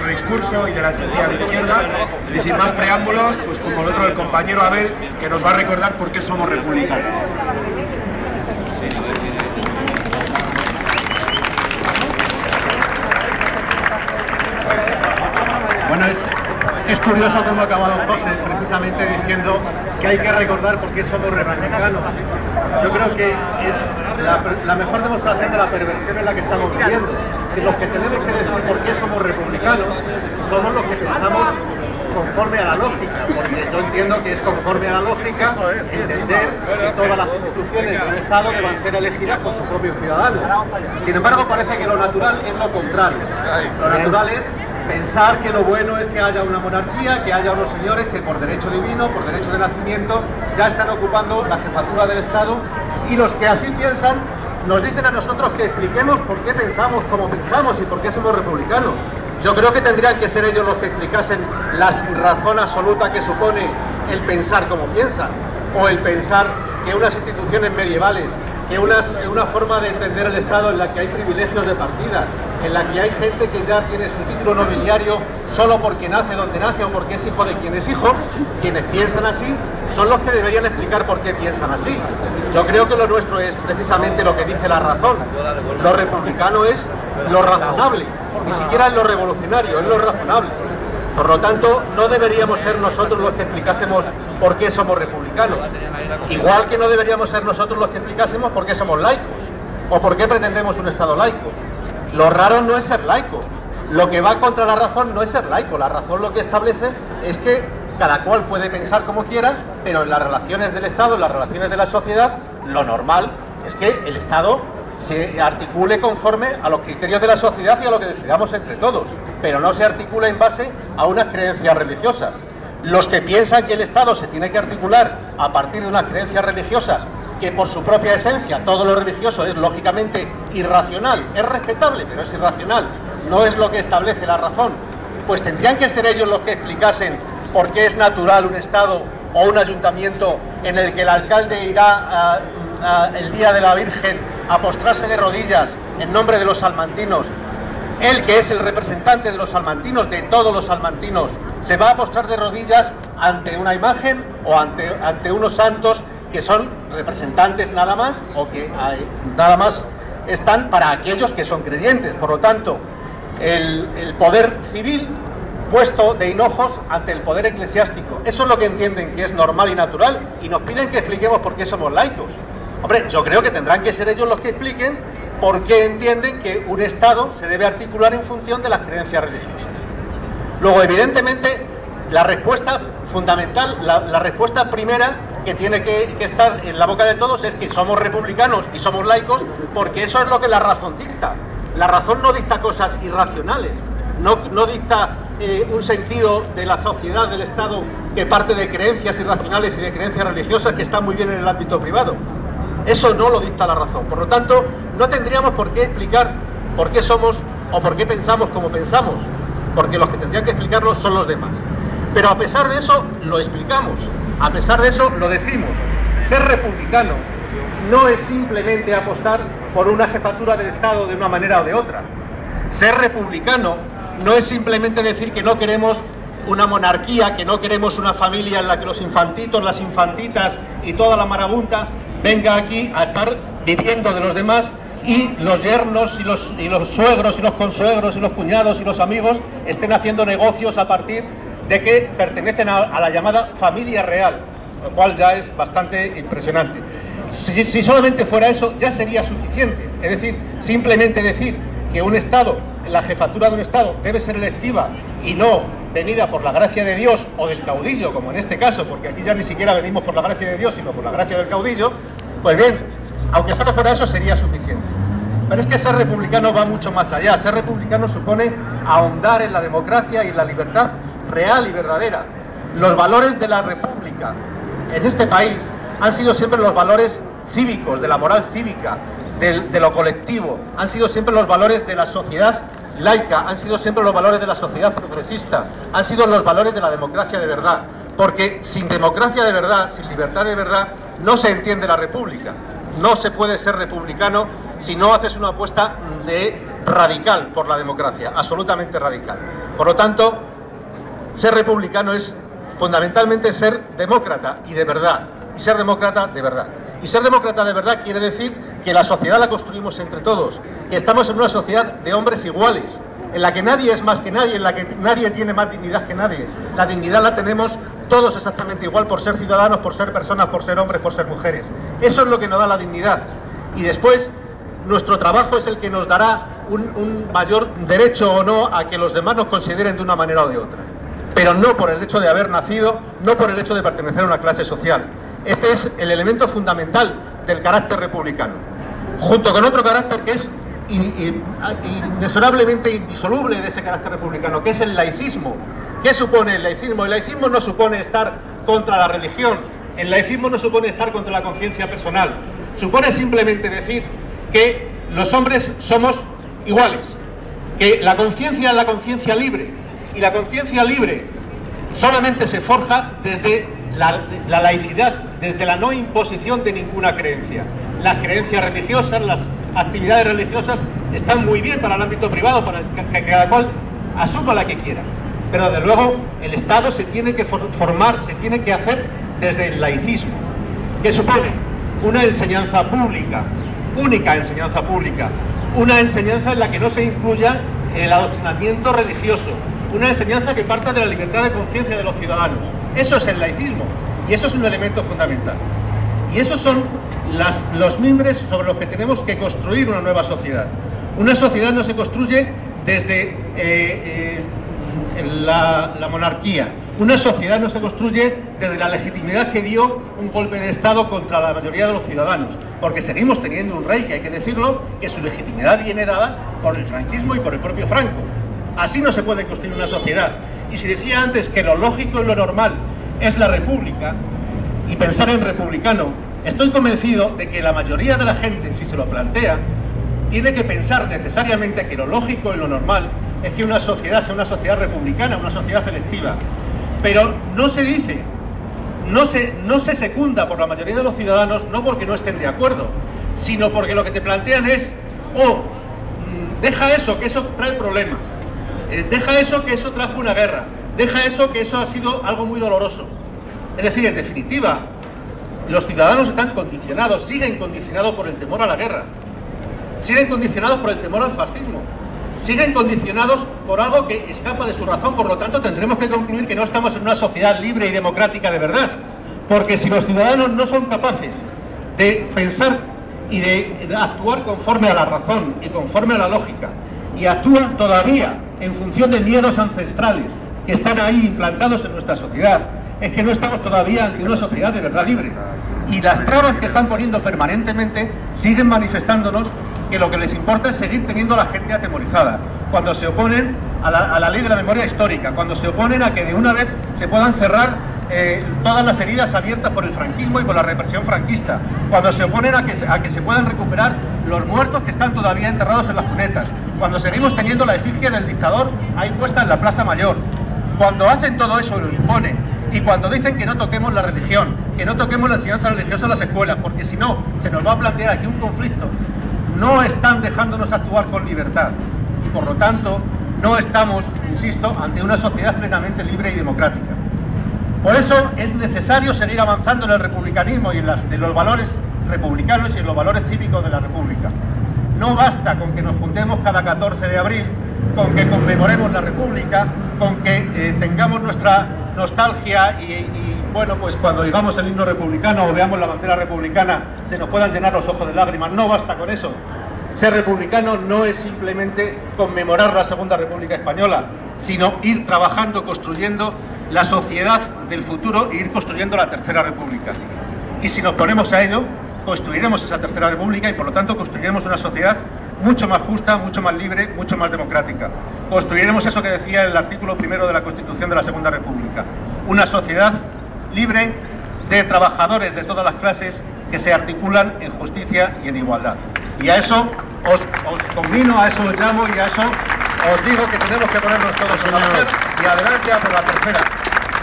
nuestro discurso y de la salida de izquierda. Y sin más preámbulos, pues como el otro, el compañero Abel, que nos va a recordar por qué somos republicanos. Bueno, es curioso cómo ha acabado José precisamente diciendo que hay que recordar por qué somos republicanos. Yo creo que es la mejor demostración de la perversión en la que estamos viviendo. Que los que tenemos que decir por qué somos republicanos somos los que pensamos conforme a la lógica, porque yo entiendo que es conforme a la lógica entender que todas las instituciones de un Estado deban ser elegidas por sus propios ciudadanos. Sin embargo, parece que lo natural es lo contrario. Lo natural es pensar que lo bueno es que haya una monarquía, que haya unos señores que por derecho divino, por derecho de nacimiento, ya están ocupando la jefatura del Estado, y los que así piensan nos dicen a nosotros que expliquemos por qué pensamos como pensamos y por qué somos republicanos. Yo creo que tendrían que ser ellos los que explicasen la razón absoluta que supone el pensar como piensan, o el pensar que unas instituciones medievales, que una forma de entender el Estado en la que hay privilegios de partida, en la que hay gente que ya tiene su título nobiliario solo porque nace donde nace o porque es hijo de quien es hijo, quienes piensan así son los que deberían explicar por qué piensan así. Yo creo que lo nuestro es precisamente lo que dice la razón. Lo republicano es lo razonable, ni siquiera es lo revolucionario, es lo razonable. Por lo tanto, no deberíamos ser nosotros los que explicásemos por qué somos republicanos. Igual que no deberíamos ser nosotros los que explicásemos por qué somos laicos o por qué pretendemos un Estado laico. Lo raro no es ser laico. Lo que va contra la razón no es ser laico. La razón lo que establece es que cada cual puede pensar como quiera, pero en las relaciones del Estado, en las relaciones de la sociedad, lo normal es que el Estado se articule conforme a los criterios de la sociedad y a lo que decidamos entre todos, pero no se articula en base a unas creencias religiosas. Los que piensan que el Estado se tiene que articular a partir de unas creencias religiosas, que por su propia esencia todo lo religioso es lógicamente irracional, es respetable, pero es irracional, no es lo que establece la razón, pues tendrían que ser ellos los que explicasen por qué es natural un Estado o un ayuntamiento en el que el alcalde irá el día de la Virgen a postrarse de rodillas en nombre de los salmantinos. Él, que es el representante de los salmantinos, de todos los salmantinos, se va a postrar de rodillas ante una imagen o ante unos santos que son representantes nada más, o que nada más están para aquellos que son creyentes. Por lo tanto, el poder civil puesto de hinojos ante el poder eclesiástico. Eso es lo que entienden que es normal y natural, y nos piden que expliquemos por qué somos laicos. Hombre, yo creo que tendrán que ser ellos los que expliquen por qué entienden que un Estado se debe articular en función de las creencias religiosas. Luego, evidentemente, la respuesta fundamental, la respuesta primera que tiene que estar en la boca de todos es que somos republicanos y somos laicos, porque eso es lo que la razón dicta. La razón no dicta cosas irracionales, no dicta un sentido de la sociedad, del Estado, que parte de creencias irracionales y de creencias religiosas que están muy bien en el ámbito privado. Eso no lo dicta la razón. Por lo tanto, no tendríamos por qué explicar por qué somos o por qué pensamos como pensamos, porque los que tendrían que explicarlo son los demás. Pero a pesar de eso, lo explicamos. A pesar de eso, lo decimos. Ser republicano no es simplemente apostar por una jefatura del Estado de una manera o de otra. Ser republicano no es simplemente decir que no queremos una monarquía, que no queremos una familia en la que los infantitos, las infantitas y toda la marabunta venga aquí a estar viviendo de los demás, y los yernos y los suegros y los consuegros y los cuñados y los amigos estén haciendo negocios a partir de que pertenecen a la llamada familia real, lo cual ya es bastante impresionante. Si solamente fuera eso, ya sería suficiente. Es decir, simplemente decir que un Estado, la jefatura de un Estado debe ser electiva y no venida por la gracia de Dios o del caudillo, como en este caso, porque aquí ya ni siquiera venimos por la gracia de Dios, sino por la gracia del caudillo, pues bien, aunque solo fuera eso, sería suficiente. Pero es que ser republicano va mucho más allá. Ser republicano supone ahondar en la democracia y en la libertad real y verdadera. Los valores de la república en este país han sido siempre los valores cívicos, de la moral cívica, de lo colectivo, han sido siempre los valores de la sociedad laica, han sido siempre los valores de la sociedad progresista, han sido los valores de la democracia de verdad, porque sin democracia de verdad, sin libertad de verdad, no se entiende la república. No se puede ser republicano si no haces una apuesta de radical por la democracia, absolutamente radical. Por lo tanto, ser republicano es fundamentalmente ser demócrata y de verdad, y ser demócrata de verdad. Y ser demócrata de verdad quiere decir que la sociedad la construimos entre todos, que estamos en una sociedad de hombres iguales, en la que nadie es más que nadie, en la que nadie tiene más dignidad que nadie. La dignidad la tenemos todos exactamente igual por ser ciudadanos, por ser personas, por ser hombres, por ser mujeres. Eso es lo que nos da la dignidad. Y después, nuestro trabajo es el que nos dará un mayor derecho o no a que los demás nos consideren de una manera o de otra. Pero no por el hecho de haber nacido, no por el hecho de pertenecer a una clase social. Ese es el elemento fundamental del carácter republicano. Junto con otro carácter que es inexorablemente indisoluble de ese carácter republicano, que es el laicismo. ¿Qué supone el laicismo? El laicismo no supone estar contra la religión, el laicismo no supone estar contra la conciencia personal, supone simplemente decir que los hombres somos iguales, que la conciencia es la conciencia libre, y la conciencia libre solamente se forja desde la laicidad, desde la no imposición de ninguna creencia. Las creencias religiosas, las actividades religiosas están muy bien para el ámbito privado, para que cada cual asuma la que quiera, pero desde luego el Estado se tiene que formar, se tiene que hacer desde el laicismo, que supone una enseñanza pública, única enseñanza pública, una enseñanza en la que no se incluya el adoctrinamiento religioso, una enseñanza que parta de la libertad de conciencia de los ciudadanos. Eso es el laicismo, y eso es un elemento fundamental. Y esos son los mimbres sobre los que tenemos que construir una nueva sociedad. Una sociedad no se construye desde la monarquía. Una sociedad no se construye desde la legitimidad que dio un golpe de Estado contra la mayoría de los ciudadanos, porque seguimos teniendo un rey, que hay que decirlo, que su legitimidad viene dada por el franquismo y por el propio Franco. Así no se puede construir una sociedad. Y si decía antes que lo lógico y lo normal es la república, y pensar en republicano, estoy convencido de que la mayoría de la gente, si se lo plantea, tiene que pensar necesariamente que lo lógico y lo normal es que una sociedad sea una sociedad republicana, una sociedad selectiva. Pero no se dice, no se secunda por la mayoría de los ciudadanos, no porque no estén de acuerdo, sino porque lo que te plantean es, deja eso, que eso trae problemas, deja eso, que eso trajo una guerra, deja eso, que eso ha sido algo muy doloroso. Es decir, en definitiva, los ciudadanos están condicionados, siguen condicionados por el temor a la guerra, siguen condicionados por el temor al fascismo, siguen condicionados por algo que escapa de su razón. Por lo tanto, tendremos que concluir que no estamos en una sociedad libre y democrática de verdad, porque si los ciudadanos no son capaces de pensar y de actuar conforme a la razón y conforme a la lógica, y actúan todavía en función de miedos ancestrales que están ahí implantados en nuestra sociedad, es que no estamos todavía ante una sociedad de verdad libre. Y las trabas que están poniendo permanentemente siguen manifestándonos que lo que les importa es seguir teniendo a la gente atemorizada, cuando se oponen a la ley de la memoria histórica, cuando se oponen a que de una vez se puedan cerrar todas las heridas abiertas por el franquismo y por la represión franquista, cuando se oponen a que se puedan recuperar los muertos que están todavía enterrados en las cunetas, cuando seguimos teniendo la efigie del dictador ahí puesta en la Plaza Mayor. Cuando hacen todo eso y lo imponen, y cuando dicen que no toquemos la religión, que no toquemos la enseñanza religiosa en las escuelas, porque si no, se nos va a plantear aquí un conflicto, no están dejándonos actuar con libertad. Y por lo tanto, no estamos, insisto, ante una sociedad plenamente libre y democrática. Por eso es necesario seguir avanzando en el republicanismo y en los valores republicanos y en los valores cívicos de la República. No basta con que nos juntemos cada 14 de abril, con que conmemoremos la República, con que tengamos nuestra nostalgia y bueno, pues cuando oigamos el himno republicano o veamos la bandera republicana se nos puedan llenar los ojos de lágrimas. No basta con eso. Ser republicano no es simplemente conmemorar la Segunda República Española, sino ir trabajando, construyendo la sociedad del futuro e ir construyendo la Tercera República. Y si nos ponemos a ello, construiremos esa Tercera República y por lo tanto construiremos una sociedad mucho más justa, mucho más libre, mucho más democrática. Construiremos eso que decía el artículo 1 de la Constitución de la Segunda República, una sociedad libre de trabajadores de todas las clases que se articulan en justicia y en igualdad. Y a eso os convino, a eso os llamo y a eso os digo que tenemos que ponernos todos en la lucha y adelante a por la tercera.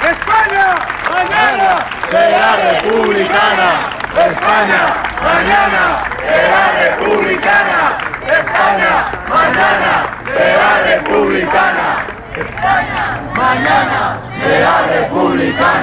¡España mañana será republicana! ¡España mañana será republicana! España mañana será republicana. España mañana será republicana.